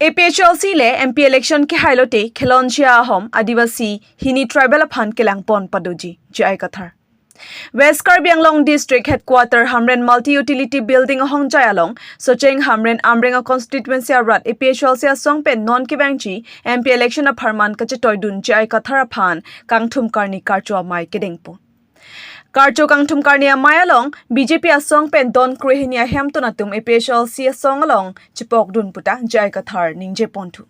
APHLC le MP election ke hailote Khelonchia Hom Adivasi Hini Tribal Aphan Kelangpon Padoji Jai Kathar West Karbi Anglong District Headquarter Hamren Multi Utility Building Hong Jai Along Socheng Hamren Amrenga Constituency Rat APHLC Songpen Non Kibangchi MP election of Harman Kachetoidun Jai Kathar Aphan Kangthum Karni Karchwa Mai Kedengpo Karcho Kangthum Karnia Mayalong, BJP Asong Pen Don Krehinia Hamtonatum APHLC Asong Along, Chipok Dun Puta, Jai Kathar, Ninje Pontu.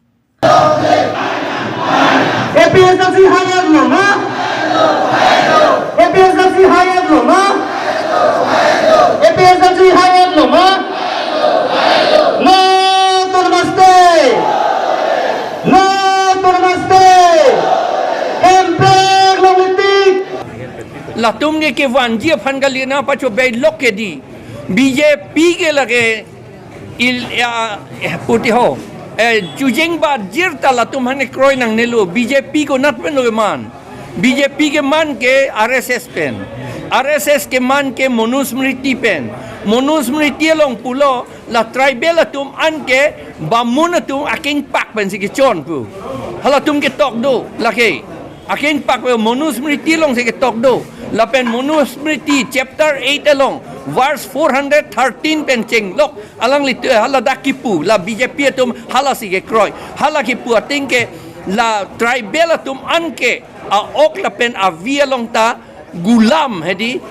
APHLC Hayat Loma, APHLC Hayat Loma, APHLC Hayat Loma, no to Namaste, no to Namaste, Empek Longiti. La तुमने के वांजिया फनगली ना पचो बैलोक के दी BJP के लगे इल पुटी हो choosing बात जिरता ला तुम्हारे क्रोय नंग नेलो BJP को नट pen लोगे मान बीजेपी के मान के आरएसएस पेन आरएसएस के मान के मनुस्मृति पेन मनुस्मृति लोग पुलो ला ट्राइबल तुम अन के बामुन तुम अकिंग पाक पेन से के चोन पु हला तुम के तोक दो लगे अकिंग पाक पे मनुस्मृति लोग से के तोक दो Lapen Manusmriti chapter 8 along verse 413 penceng lok alang litu hala dakipu la BJP tum hala sige kroy hala kipu atingke la tribal tum anke a ok lapen a via long ta gulam hedi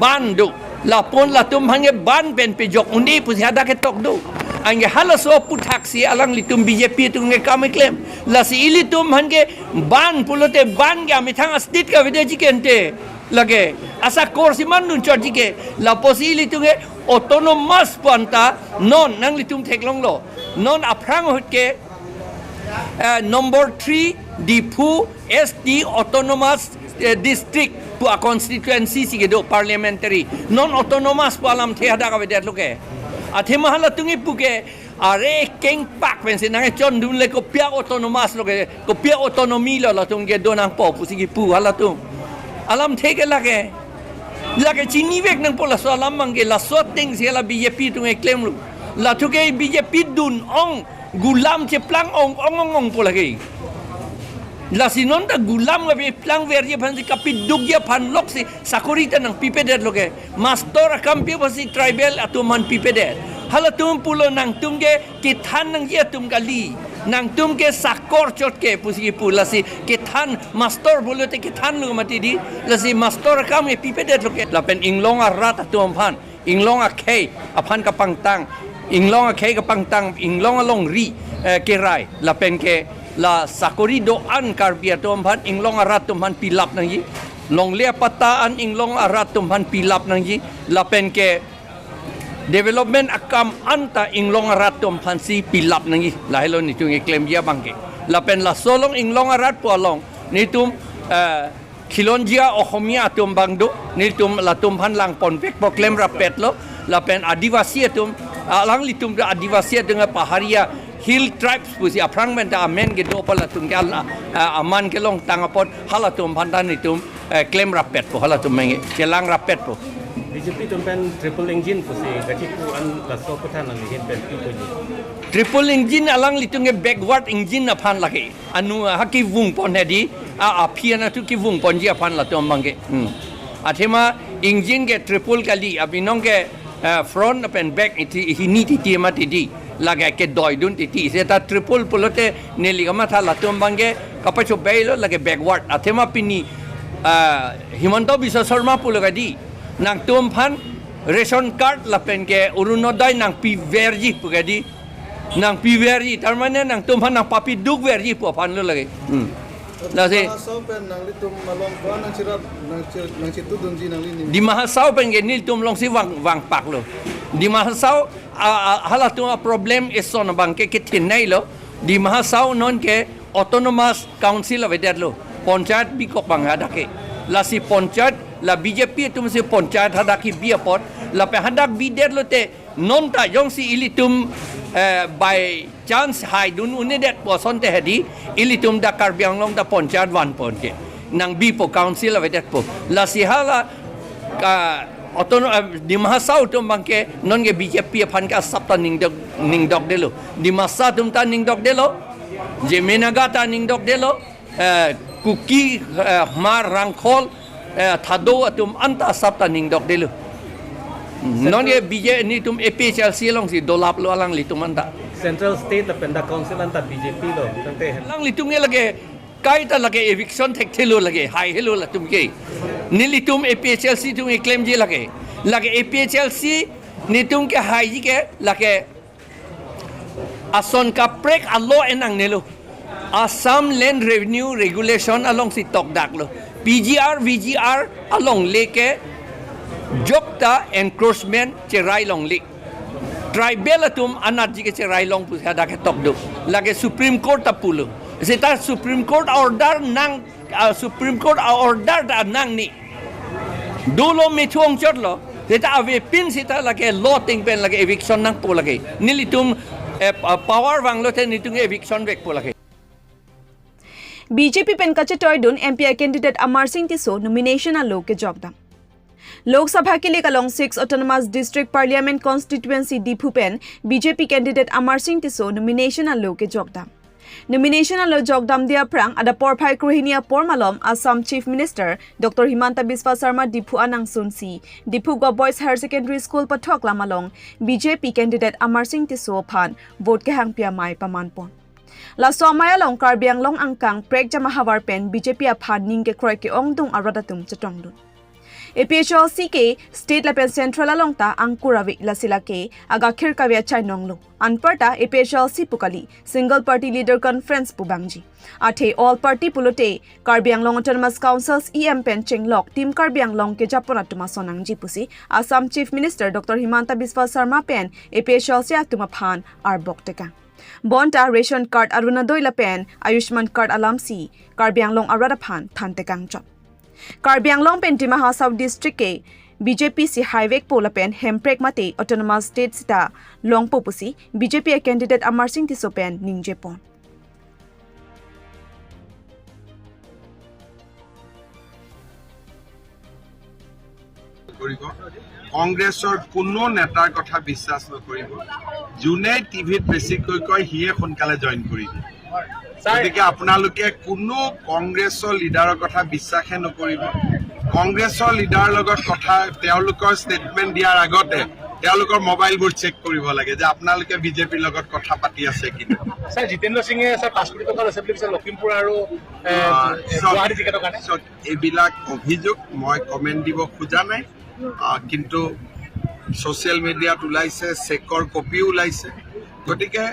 ban do la pon la tum hange ban pen pe jok undi pu hada ke tok do ange hala so putaksi alang litum BJP tum nge kam claim la si ili tum hange ban pulote ban ga mithang astit ka video jikente lage asa korsi mandun chojike la posili tunge autonomous panta non nang litum theklong lo non aprang hutke number 3 dipu ST autonomous district pu a constituency sigedo parliamentary non autonomous palam theada ka vedet loke athe mahala tungi puke are keng pak pen sin nang chon dun le ko pia autonomous loke ko pia autonomy lo la tunge donang po pusigi pu hala tung alam theke lage chini vek nang pola so alam mangge la so ting sela BJP tunge claim lu la thuke BJP dun ong gulam che plang ong pola ge la sinon da gulam ga plang verje phan si kapit dugya phan lok si sakurita nang pipedet loke master kampi basi tribal atuman pipedet hala tum pulo nang tumge kithan nang ye tum gali nang tumge sakor chotke pusi pula si kithan master bolo te kithan lu mati di la si master kam e pipedet loke la pen inglong arat atum phan inglong a khe aphan ka pangtang inglong a khe ka pangtang inglong along ri kerai la pen ke la sakori do an karbia tom phan inglong arat tum phan pilap nang yi long le pataan inglong arat tum phan pilap nang yi la pen ke development akam anta inglong arat tum phan si pilap nang yi la hello ni tung claim dia bangke la pen la solong inglong arat po along ni tum khilonjia ohomia tum bangdo ni tum la tum phan lang pon pek po claim rapet lo la pen adivasi tum alang li tum adivasi dengan paharia hill tribes pusi aprangment amen ge do pala tum gal aman ke long tangapot hala tum phandan ni tum claim rapet po hala tum menge kelang rapet po BJP tumpen triple engine pusi kachipu an laso puthan an lihin pen ito ni triple engine alang litunge backward engine na phan lagi anu haki vung pon hedi a phiana tu ki vung pon ji phan la tum mangi athema engine ge triple kali abinong ke front and back iti hini ti mati di laga ke doi dun ti seta triple pulote neligama tha la tum bange kapacho bailo lage backward athema pini himanto bisa sharma puloga di nang tum phan ration card la pen ke urunodai nang pi verji pugadi nang pi verji tarmane nang tum phan nang papi duk verji po phan lo lage la se di mahasau pen ke nil tum long si wang pak lo di mahasau hala tum problem is on bang ke tin nai lo di mahasau non ke autonomous council of vedet lo panchayat bi kok bang ada ke la si panchayat la BJP tum si panchayat hadaki bia pot la pe hadak bidet lo te non ta yong si ilitum by chance hai dun unidet po son te hedi ilitum da karbiang long da panchayat wan pon ke nang bi po council of vedet po la si hala Oton di masa utum bangke non ke BJP fan ka sapta ningdok delo. Di masa tum ta ningdok delo. Je menagata ningdok delo. Kuki mar rangkol thado atum anta sapta ningdok delo. Non ke BJ ni tum APHLC long si dolap lo alang litum anta. Central State la penda council anta BJP lo tante Lang litum nge lage kaita lage eviction tek thelo lage hai hello la tum ke. Nilitum APHLC tum claim je lage. Lage APHLC nitum ke hai ji ke lage ason ka prek allo enang nelo. Assam Land Revenue Regulation along si tok dak lo. PGR VGR along leke jokta encroachment cherai long lik. Tribal atum anat ji ke cherai long pu sada ke tok do. Lage Supreme Court tapulo. Seta Supreme Court order nang Supreme Court order da nang ni. Dulo me chuang chot lo. Seta ave pin seta lage law ting pen lage eviction nang po lage. Nilitum power wanglo te nitung eviction vek po lage. BJP pen kache toydun MPI candidate Amar Singh Tiso nomination a lok ke jogdam. Lok Sabha ke liye kalong 6 autonomous district parliament constituency Dipu pen BJP candidate Amar Singh Tiso nomination a lok ke jogdam. Nomination a lo jogdam dia prang ada porphai Krohinia Pormalom Assam Chief Minister Dr. Himanta Biswa Sarma Dipu anang sunsi Dipu Go Boys Higher Secondary School pathok lamalong BJP candidate Amar Singh Tiso phan vote ke hangpia mai pamanpon. La somaya long karbiang long angkang prek jama hawar pen BJP a phan ning ke kroy ke ongdung aradatum chatong dun. APHLC ke state la pen central along ta angkurawi la sila ke aga khir kawya chai nonglo. Anparta APHLC pukali single party leader conference pubangji. Athe all party pulote karbiang long autonomous councils EM pen chenglok team karbiang long ke japona tuma sonangji pusi Assam Chief Minister Dr. Himanta Biswa Sarma pen APHLC atuma phan arbok teka. Bonta ration card arunadoi la pen Ayushman card alamsi karbiang long arada phan thante kangchot. Karbiang long pen Timaha South District ke BJP si highway pola pen hemprek mate autonomous state sita long popusi BJP candidate Amar Singh Tiso pen ningjepon. কংগ্ৰেছৰ কোনো নেতাৰ কথা বিশ্বাস নকৰিব যোনে টিভিত বেছিকৈ কয় হিয়ে সোনকালে জইন কৰি দিয়ে গতিকে আপোনালোকে কোনো কংগ্ৰেছৰ লিডাৰৰ কথা বিশ্বাসে নকৰিব কংগ্ৰেছৰ লিডাৰৰ লগত কথা তেওঁলোকৰ ষ্টেটমেণ্ট দিয়াৰ আগতে তেওঁলোকৰ মোবাইলবোৰ চেক কৰিব লাগে যে আপোনালোকে বিজেপিৰ লগত কথা পাতি আছে কিনা স্যাৰ জিতেন্দ্ৰ সিঙে স্যাৰ 5 কোটি টকা লৈছে বুলি কৈছে লখিমপুৰ আৰু গুৱাহাটী টিকেটৰ কাৰণে এইবিলাক অভিযোগ মই কমেণ্ট দিব খোজা নাই কিন্তু সোশ্যাল মিডিয়াত ওলাইছে চেকৰ কপি ওলাইছে গতিকে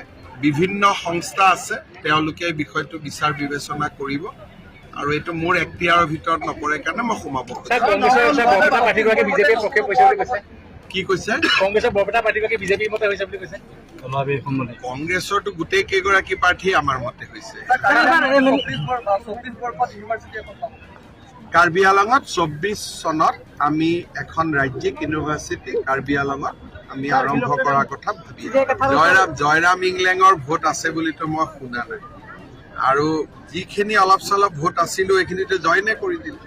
বিভিন্ন সংস্থা আছে তেওঁলোকে এই বিষয়টো বিচাৰ বিবেচনা কৰিব আৰু এইটো মোৰ এখতিয়াৰৰ ভিতৰত নপৰে কাৰণে মই সোমাব স্যাৰ কংগ্ৰেছৰ বৰপেটা পাৰ্টিগৰাকী বিজেপিৰ পক্ষে পইচা বুলি কৈছে কি কৈছে কংগ্ৰেছৰ বৰপেটা পাৰ্টিগৰাকী বিজেপিৰ মতে হৈছে বুলি কৈছে কংগ্ৰেছৰটো গোটেই কেইগৰাকী প্ৰাৰ্থী আমাৰ মতে হৈছে কাৰ্বি আংলঙত 24 চনত আমি এখন ৰাজ্যিক ইউনিভাৰ্চিটি কাৰ্বি আংলঙত আমি আৰম্ভ কৰাৰ কথা ভাবি জয়ৰাম ইংলেঙৰ ভোট আছে বুলিতো মই শুনা নাই আৰু যিখিনি অলপ চলপ ভোট আছিল এইখিনিতো জইনে কৰি দিলে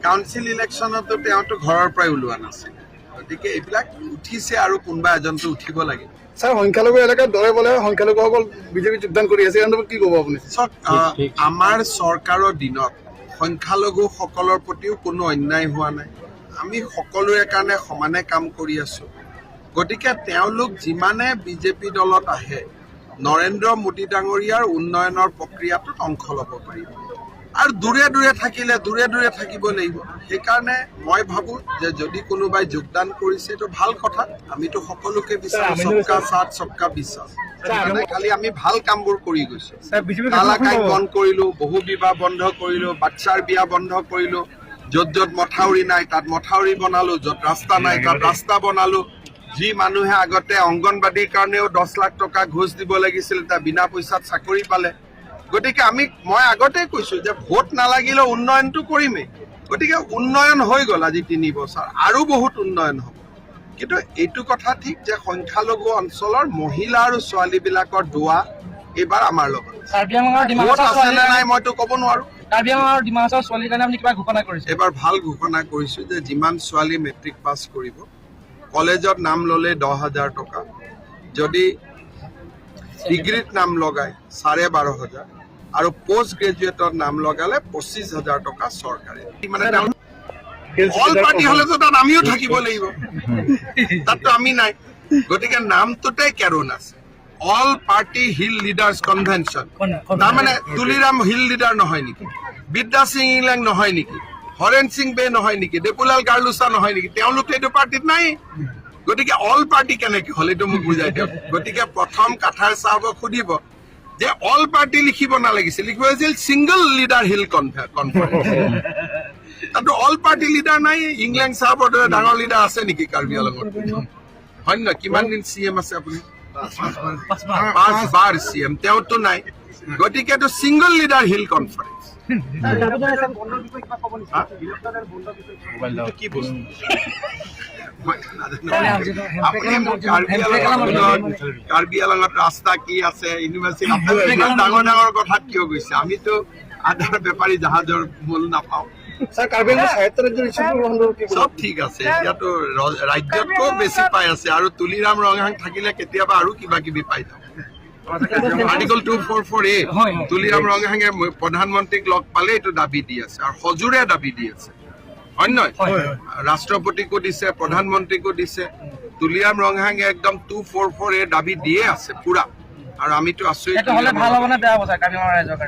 কাউন্সিল ইলেকশ্যনতো তেওঁতো ঘৰৰ পৰাই ওলোৱা নাছিল গতিকে এইবিলাক উঠিছে আৰু কোনোবা এজনটো উঠিব লাগে স্যাৰ সংখ্যালঘু এলাকাত দৰে বলে সংখ্যালঘুসকল বিজেপি যোগদান কৰি আছে এনে কি ক'ব আপুনি আমাৰ চৰকাৰৰ দিনত সংখ্যালঘুসকলৰ প্ৰতিও কোনো অন্যায় হোৱা নাই আমি সকলোৰে কাৰণে সমানে কাম কৰি আছো গতিকে তেওঁলোক যিমানে বিজেপি দলত আহে নৰেন্দ্ৰ মোদী ডাঙৰীয়াৰ উন্নয়নৰ প্ৰক্ৰিয়াটোত অংশ ল'ব পাৰিব আৰু দূৰে দূৰে থাকিলে দূৰে দূৰে থাকিব লাগিব সেইকাৰণে মই ভাবো যে যদি কোনোবাই যোগদান কৰিছে এইটো ভাল কথা আমিতো সকলোকে বিচাৰো সবকা সাথ সবকা বিশ্বাস খালি আমি ভাল কামবোৰ কৰি গৈছো তালাকাই বন্ধ কৰিলো বহু বিবাহ বন্ধ কৰিলো বাচ্চাৰ বিয়া বন্ধ কৰিলো য'ত য'ত মথাউৰি নাই তাত মথাউৰি বনালো য'ত ৰাস্তা নাই তাত ৰাস্তা বনালো যি মানুহে আগতে অংগনবাদীৰ কাৰণেও 10 লাখ টকা ঘোষ দিব লাগিছিল তাৰ বিনা পইচাত চাকৰি পালে গতিকে মই আগতে কৈছো যে ভোট নালাগিলে উন্নয়নটো কৰিমেই গতিকে উন্নয়ন হৈ গ'ল আজি 3 বছৰ আৰু বহুত উন্নয়ন হ'ব কিন্তু এইটো কথা ঠিক যে সংখ্যালঘু অঞ্চলৰ মহিলা আৰু ছোৱালীবিলাকৰ দোৱা এবাৰ আমাৰ লগত ভোট আছে নে নাই মইতো ক'ব নোৱাৰো কাৰ্বি আংলং আৰু ডিমা হাছাওৰ ছোৱালীৰ কাৰণে আপুনি কিবা ঘোষণা কৰিছে? এবাৰ ভাল ঘোষণা কৰিছোঁ যে যিমান ছোৱালী মেট্ৰিক পাছ কৰিব কলেজত নাম ল'লে 10,000 টকা, যদি ডিগ্ৰীত নাম লগায় 12,500 আৰু পোষ্ট গ্ৰেজুৱেটত নাম লগালে 25,000 টকা চৰকাৰে। মানে অল পাৰ্টি হলেতো তাত আমিও থাকিব লাগিব, তাততো আমি নাই। গতিকে নামটোতে কেৰণ আছে, all party hill leaders convention. তাৰমানে তুলিৰাম হিল লিডাৰ নহয় নেকি, বিদ্যা সিং ইংলেং নহয় নেকি, হৰেণ সিং বে নহয় নেকি, দেপুলাল গাৰ্লুচা নহয় নেকি? তেওঁলোকতো এইটো পাৰ্টিত নাই। গতিকে অল পাৰ্টি কেনেকে হ'ল এইটো মোক বুজাই দিয়ক। গতিকে প্ৰথম কাঠাৰ চাহাবক সুধিব যে অল পাৰ্টি লিখিব নালাগিছিল, লিখিব লাগিছিল ছিংগল লিডাৰ হিল কনফাৰেন্স। তাতো অল পাৰ্টি লিডাৰ নাই। ইংলেণ্ড চাহাবৰ দৰে ডাঙৰ লিডাৰ আছে নেকি কাৰ্বি আংলঙত? হয় নহয়? কিমান দিন CM আছে আপুনি? 5 বাৰ CM, তেওঁতো নাই। গতিকে এইটো ছিংগল লিডাৰ হিল কনফাৰেন্স। কি বস্তু কাৰ্বি আংলঙত ৰাস্তা কি আছে, ইউনিভাৰ্চিটি ইমান ডাঙৰ ডাঙৰ কথাত কিয় গৈছে? আমিতো আধাৰ বেপাৰী জাহাজৰ মূল নাপাওঁ। কাৰ্বি আংলং সাহিত্য ৰাজ্যৰ ইছ্যুটো চব ঠিক আছে, এতিয়াতো ৰাজ্যতকৈ বেছি পাই আছে। আৰু তুলিৰাম ৰঙাহাং থাকিলে কেতিয়াবা আৰু কিবা কিবি পাই যাওঁ। আৰ্টিকল 244A তুলিৰাম ৰঙাহাঙে প্ৰধানমন্ত্ৰীক লগ পালে এইটো দাবী দি আছে, আৰু সজোৰে দাবী দি আছে। হয় নহয়? ৰাষ্ট্ৰপতিকো দিছে, প্ৰধানমন্ত্ৰীকো দিছে। তুলিৰাম ৰঙাহাঙে একদম 244A দাবী দিয়ে আছে পুৰা। আৰু আমিতো আচৰিত।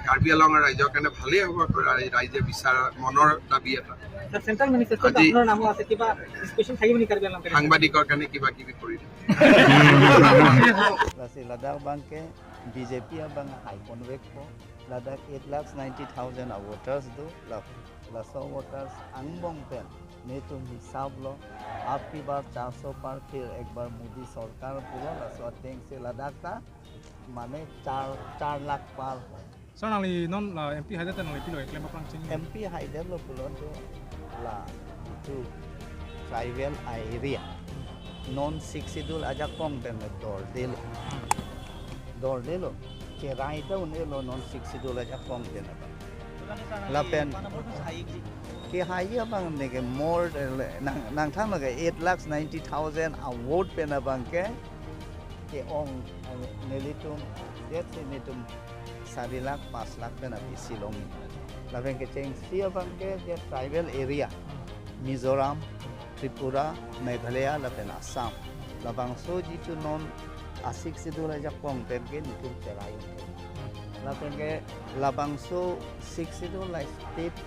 কাৰ্বি আংলঙৰ ৰাইজৰ কাৰণে ভালেই হ'ব, ৰাইজে বিচৰা মনৰ দাবী এটা। সাংবাদিকৰ কাৰণে কিবা কিবি কৰি Ladakh bangke BJP abang high convect po Ladakh 8,90,000 voters do laso voters angbong pen netum hisab lo आपकी बार 400 पार फिर एक बार मोदी सरकार पूरा laso ateng se Ladakh ta mane 4 lakh par Sir nang non MP haida tan nang pilo claim apang ching MP haida lo pulon do la itu tribal area non 6 schedule aja kong pen dor delo ke raita unelo non 6 schedule aja kong pen la pen ke haya bang nege more nang thang lage 8,90,000 award pen abang ke ong nelitum det nelitum 4 lakh 5 lakh pen abi silong la pen ke cheng sia bang ke tribal area Mizoram Tripura, Meghalaya, lapen Assam, labang soji tu non asik situ aja kong pergi nitul cerai, lapen ke labang so six situ lai state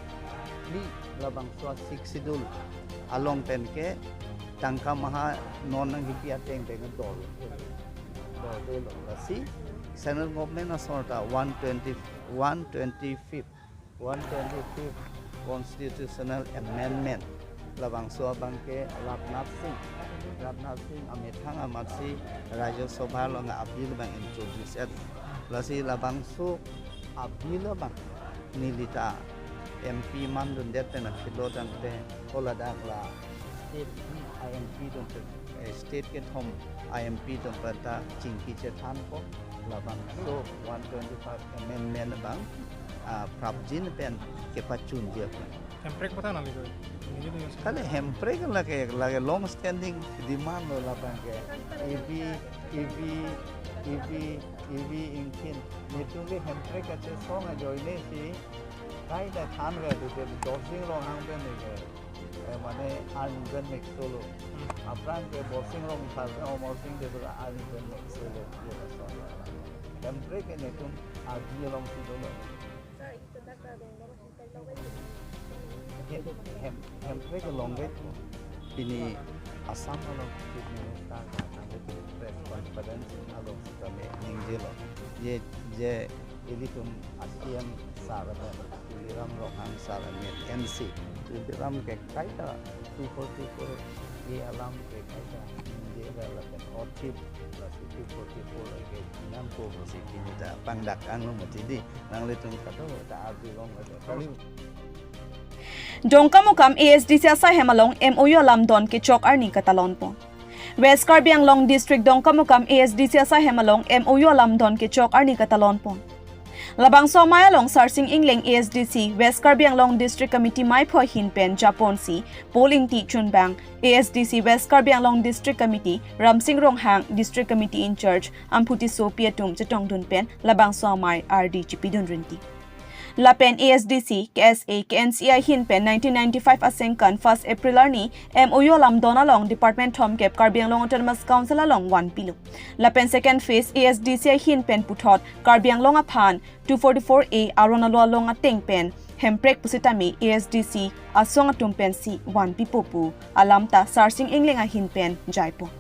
li labang so asik situ along pen ke tangka maha non nang hipi ateng dengan dol lasi central government asorta 125th constitutional amendment labang so bangke Rajnath Singh amethang amatsi Rajya Sabha long apil bang introduce at lasi labang so apil bang nilita MP man dun det pen philo tang te Ladakh la state IMP dun state ke thom IMP dun pata chingki che than ko labang so 125 amendment bang prabjin pen ke pachun je Hemprek pata nang ligo Kali hemprek lagi long standing demand lo lapang ke EV ingkin nitunge hemprek ache song join si kai da than ga de boxing rong hang ben ne mane an ben next solo aprang ke boxing rong phal o boxing de an ben next solo hemprek ne tum adi long si do hemprek longget ini Assam along chief minister press conference along kami ningjelo je elitum ASEAN sarana tuliram rohang sarana MC tuliram ke kaita 244 ye alam ke kaita je relakan otip plus 244 ke nam ko si kinita pangdak ang mutidi nang litung kato ta abi long kali Dongkamukam ASDC asa hemalong MOU alam don ke chok arni katalon po. West Karbi Anglong District Dongkamukam ASDC asa hemalong MOU alam don ke chok arni katalon po. Labang Somaya long Sarsing Ingling ASDC West Karbi Anglong District Committee Mai Pho Hin Pen Japon Si Polling Ti Chunbang ASDC West Karbi Anglong District Committee Ramsing Ronghang District Committee in charge Amputi Sopia Tum Chetong Dun Pen Labang Somai RD Chipidun Rinti Lapen ASDC KSA KNCI Hin Pen 1995 Asengkan 1st April Arni MOU Lam Donalong Department Tom Cap Karbi Anglong Autonomous Council along 1 Pilo Lapen second phase ASDC Hin Pen Puthot Karbi Anglong Aphan 244A Aronalo along Ateng Pen Hemprek Pusitami ASDC Asong Atumpen Si 1 Pipopu Alamta Sarsing Ingling Hin Pen Jaipur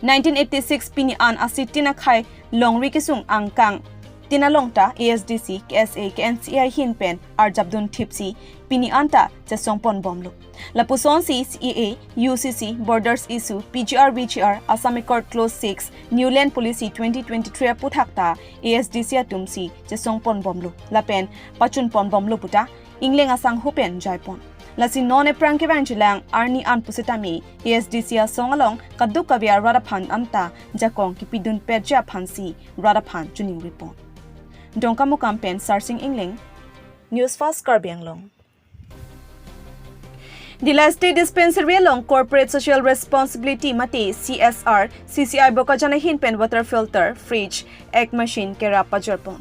1986 Pini An Asitina Khai Longri Kisung Angkang Tinalongta ASDC KSA KNCI Hin Pen Arjabdun Tipsi Pini Anta Chesongpon Bomlo Lapuson Si CEA UCC Borders Issue PGR BGR Assam Accord Clause 6 New Land Policy 2023 Puthakta ASDC Atumsi Chesongpon Bomlo Lapen Pachunpon Bomlo Puta Ingleng Asang Hupen Jaipon Lasi non Pranke Vangelang Arni An Pusitami ASDC Songalong Kadukavia Radaphan Anta Jakong Kipidun Perja Phansi Radaphan Juning Ripon Dongkamu Kampen Sarsing Ingling News Fast Karbi Anglong Dila State Dispensary along Corporate Social Responsibility Mati CSR CCI Bokajana Hinpen Water Filter Fridge Egg Machine Kerapa Jarpon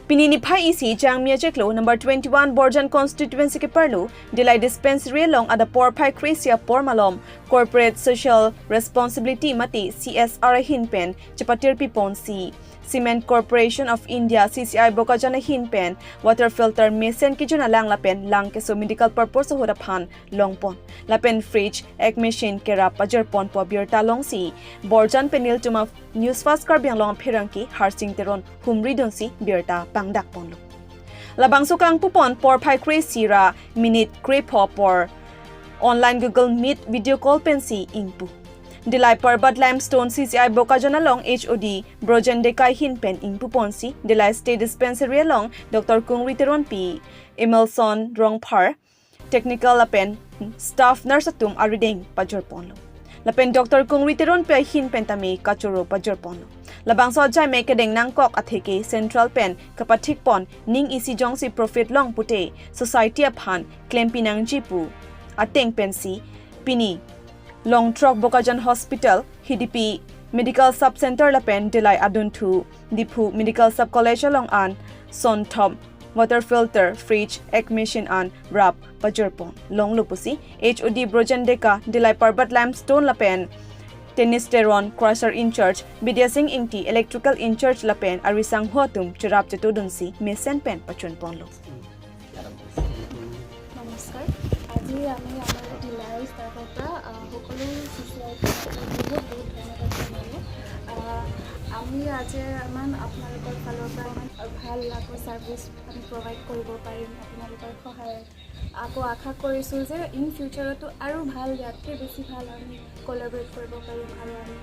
Pininiphai isi Jangmia Jeklo number 21 Borjan constituency ke Parlu Dila Dispensary along Ada Porphai Cresia Pormalom Corporate Social Responsibility Mati CSR Hinpen Chapatir Pipon C Cement Corporation of India CCI Bokajana Hinpen Water Filter Mesen Kijuna Lang Lapen Lang Keso Medical Purpose Hoda Phan Longpon Lapen Fridge Egg Machine Kera Pajarpon Po Birta Longsi Borjan Penil Tuma News Fast Karbi Anglong Phiranki Harsing Teron Humri Donsi Birta Pangdak Ponlo Labang Sukang Pupon Porphai Sira Minute Crepo Por Online Google Meet Video Call Pensi Ingpu Dilai Parbat Limestone CCI Bokajana Long HOD Brojan Dekai Hinpen Ingpuponsi Dilai State Dispensary along Dr. Kungri Teron P Emelson Rongpar Technical Lapen Staff Nurse Atum Arideng Pajorponlo Lapen Dr. Kungri Teron P Hinpen Tami Kachoro Pajorponlo Labang Sojai Mekedeng Nangkok Atheke Central Pen Kapathik Pon Ning Isi Jongsi Profit Long Pute Society Aphan Klempinang Jipu Ateng Pensi Pini Long Truck Bokajan Hospital, HDP Medical Sub Center Lapen Dilai Aduntu, Dipu Medical Sub College along An, Son Tom, Water Filter, Fridge, Egg Machine An, Rap, Pajurpon, Long Lupusi, HOD Brojan Deka, Dilai Parbat Limestone Lapen, Tennis Teron, Crusher in Church, Bidya Singh Ingti, Electrical in Church Lapen, Arisang Hotum, Chirap Chetudunsi, Mesen Pen, Pachun Ponlo. নমস্কাৰ আজি আমি আমাৰ dealer ষ্টাফৰ পৰা সকলো CCI বহুত ধন্যবাদ জনালোঁ আমি আজি ইমান আপোনালোকৰ ফালৰ পৰা ইমান ভাল আকৌ ছাৰ্ভিচ আমি প্ৰভাইড কৰিব পাৰিম আপোনালোকৰ সহায়ত আকৌ আশা কৰিছোঁ যে ইন ফিউচাৰতো আৰু ভাল ইয়াতকৈ বেছি ভাল আমি কলাবৰেট কৰিব পাৰিম আৰু আমি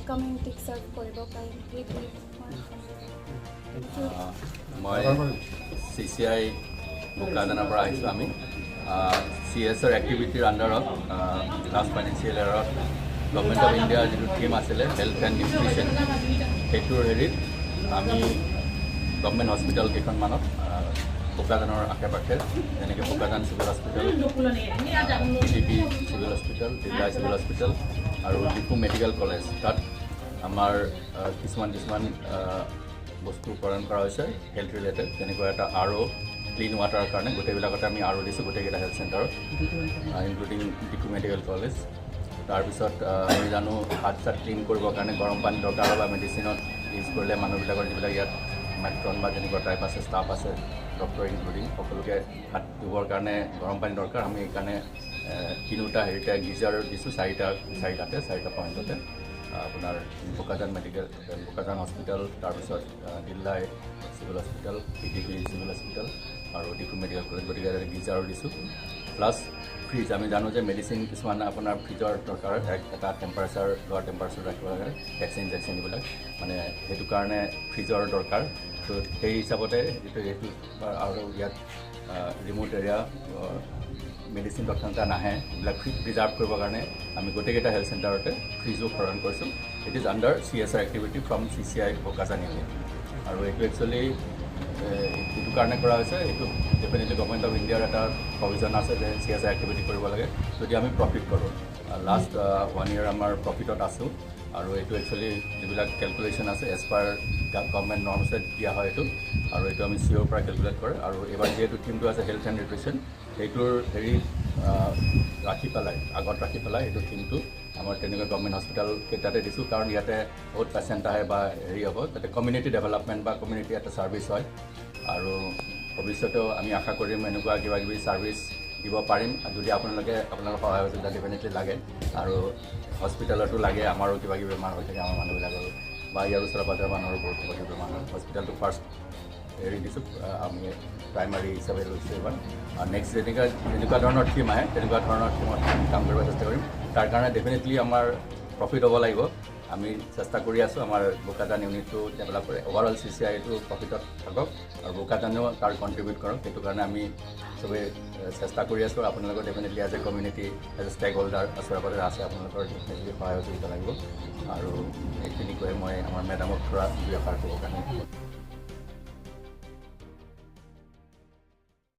কমিউনিটিক ছাৰ্ভ কৰিব পাৰিম সেইটোৱে মই CCI Bokajana পৰা আহিছোঁ আমি CSR এক্টিভিটিৰ আণ্ডাৰত লাষ্ট ফাইনেন্সিয়েল ইয়াৰত গভৰ্ণমেণ্ট অফ ইণ্ডিয়াৰ যিটো থিম আছিলে হেল্থ এণ্ড নিউট্ৰিশ্যন সেইটোৰ হেৰিত আমি গভৰ্ণমেণ্ট হস্পিটেল কেইখনমানত Bokajanaৰ আশে পাশে যেনেকৈ Bokajan civil hospital PDP civil hospital Dillai civil hospital আৰু ডিপু মেডিকেল কলেজ তাত আমাৰ কিছুমান বস্তু প্ৰদান কৰা হৈছে হেল্থ ৰিলেটেড যেনেকৈ এটা ক্লিন ৱাটাৰৰ কাৰণে গোটেইবিলাকতে আমি দিছোঁ গোটেইকেইটা হেল্থ চেণ্টাৰত ইনক্লুডিং ডিপু মেডিকেল কলেজ তাৰপিছত আমি জানো হাত চাত ক্লিন কৰিবৰ কাৰণে গৰম পানী দৰকাৰ হয় বা মেডিচিনত ইউজ কৰিলে মানুহবিলাকৰ যিবিলাক ইয়াত মেট্ৰন বা তেনেকুৱা টাইপ আছে ষ্টাফ আছে ডক্টৰ ইনক্লুডিং সকলোকে হাত ধুবৰ কাৰণে গৰম পানী দৰকাৰ আমি সেইকাৰণে তিনিটা গিজাৰ দিছোঁ চাৰিটা পইণ্টতে আপোনাৰ Bokajan মেডিকেল Bokajan হস্পিটেল তাৰপিছত Dillai civil hospital PDP civil hospital আৰু ডিপু মেডিকেল কলেজ গতিকে গিজাৰো দিছোঁ প্লাছ ফ্ৰিজ আমি জানো যে মেডিচিন কিছুমান আপোনাৰ ফ্ৰিজৰ দৰকাৰ এটা টেম্পাৰেচাৰ লোৱাৰ টেম্পাৰেচাৰ ৰাখিব লাগে ভেকচিন এইবিলাক মানে সেইটো কাৰণে ফ্ৰিজৰ দৰকাৰ তো সেই হিচাপতে এইটো আৰু ইয়াত ৰিম'ট এৰিয়া মেডিচিন তৎক্ষণাতে নাহে এইবিলাক প্ৰিজাৰ্ভ কৰিবৰ কাৰণে আমি গোটেইকেইটা হেল্থ চেণ্টাৰতে ফ্ৰিজো প্ৰদান কৰিছোঁ it is under CSR activity from CCI Bokajana আৰু এইটো একচুৱেলি এইটো কাৰণে কৰা হৈছে, এইটো ডেফিনেটলি গভৰ্ণমেণ্ট অফ ইণ্ডিয়াৰ এটা প্ৰভিজন আছে যে CSR এক্টিভিটি কৰিব লাগে যদি আমি প্ৰফিট কৰোঁ। লাষ্ট 1 year আমাৰ প্ৰফিটত আছোঁ আৰু এইটো একচুৱেলি যিবিলাক কেলকুলেশ্যন আছে এজ পাৰ গভৰ্ণমেণ্ট নৰ্মছে দিয়া হয় এইটো, আৰু এইটো আমি COৰ পৰা কেলকুলেট কৰে। আৰু এইবাৰ যিহেতু থিমটো আছে হেল্থ এণ্ড নিউট্ৰিশ্যন, সেইটোৰ ৰাখি পেলাই আগত ৰাখি পেলাই এইটো থিমটো আমাৰ তেনেকুৱা গভৰ্ণমেণ্ট হস্পিটেল কেইটাতে দিছোঁ, কাৰণ ইয়াতে বহুত পেচেণ্ট আহে বা হ'ব, তাতে কমিউনিটি ডেভেলপমেণ্ট বা কমিউনিটি এটা ছাৰ্ভিচ হয়। আৰু ভৱিষ্যতেও আমি আশা কৰিম এনেকুৱা কিবা কিবি ছাৰ্ভিচ দিব পাৰিম যদি আপোনালোকৰ সহায় সহযোগিতা ডেফিনেটলি লাগে। আৰু হস্পিটেলতো লাগে, আমাৰো কিবা কিবি বেমাৰ হৈ থাকে আমাৰ মানুহবিলাকৰো, বা ইয়াৰ ওচৰে পাঁজৰে মানুহৰ বহুত কিবা কিবি বেমাৰ হয়। হস্পিটেলটো ফাৰ্ষ্ট দিছোঁ আমি প্ৰাইমাৰী হিচাপে লৈছোঁ এবাৰ। নেক্সট যেনেকুৱা ধৰণৰ থিম আহে তেনেকুৱা ধৰণৰ থিমত কাম কৰিব চেষ্টা কৰিম। তাৰ কাৰণে ডেফিনেটলি আমাৰ প্ৰফিট হ'ব লাগিব। আমি চেষ্টা কৰি আছোঁ আমাৰ বোকাজান ইউনিটটো ডেভেলপ কৰে, অভাৰঅল CCIটো প্ৰফিটত থাকক আৰু বোকাজানেও তাৰ কণ্ট্ৰিবিউট কৰক। সেইটো কাৰণে আমি চবেই চেষ্টা কৰি আছোঁ। আপোনালোকৰ definitely as a community, as a stakeholder ওচৰে পাজৰে আছে, আপোনালোকৰ ডেফিনেটলি সহায় সহযোগিতা লাগিব। আৰু এইখিনি কৈ মই আমাৰ মেডামক থোৰা দুই এষাৰ ক'বৰ কাৰণে